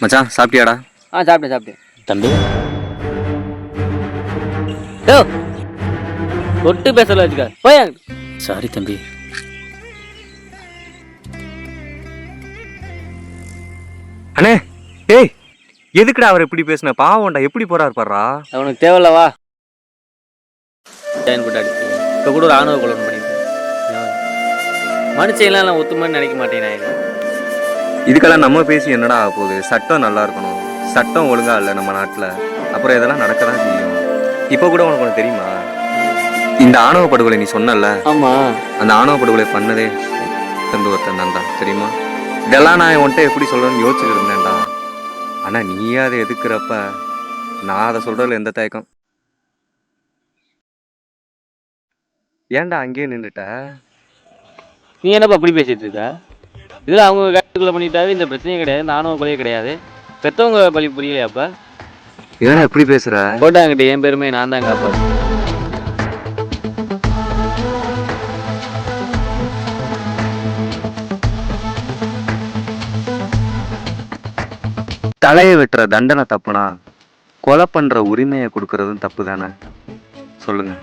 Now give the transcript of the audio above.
மச்சான் சாப்பிட்டியாடா? சாப்பிட்டேன் தம்பி. டோ தொட்டு பேசல வச்சுக்க போய். சாரி தம்பி. அண்ணே ஏய் எதுக்குடா அவர் இப்படி பேசுன? பாவம்டா, எப்படி போறாரு பாடுறா. அவனுக்கு தேவையில்லவா போட்டு இப்போ கூட ஒரு ஆணவ கொலை பண்ணிட்டேன். மனுஷெல்லாம் நான் ஒத்துமைன்னு நினைக்க மாட்டேன். நான் இதுக்கெல்லாம் நம்ம பேசி என்னடா ஆக போகுது? சட்டம் நல்லா இருக்கணும். சட்டம் ஒழுங்கா இல்லை நம்ம நாட்டில், அப்புறம் இதெல்லாம் நடக்க தான் செய்யும். இப்போ கூட உனக்கு ஒன்று தெரியுமா? இந்த ஆணவ படுகொலை நீ சொன்னல, ஆமா, அந்த ஆணவ படுகொலை பண்ணதே ஒருத்தன் தான்டா, தெரியுமா? இதெல்லாம் நான் உன்கிட்ட எப்படி சொல்றேன்னு யோசிச்சுட்டு இருந்தேன்டா. ஆனா நீயே அதை எதுக்குறப்ப நான் அதை சொல்றதுல எந்த தயக்கம். ஏன்டா அங்கேயே நின்றுட்ட? நீ என்னப்பா அப்படி பேசிட்டு இருக்க? இதில் அவங்க கட்டுக்குள்ள பண்ணிட்டாவே இந்த பிரச்சனையே கிடையாது, நானும் கொலையே கிடையாது. பெற்றவங்க பழி புரியலையாப்பா? ஏன்னா எப்படி பேசுற? போட்டாங்கிட்ட என் பெருமை நான் தான் காப்பாது. தலையை வெட்டுற தண்டனை தப்புனா, கொலை பண்ற உரிமையை கொடுக்கறதும் தப்பு தானே? சொல்லுங்க.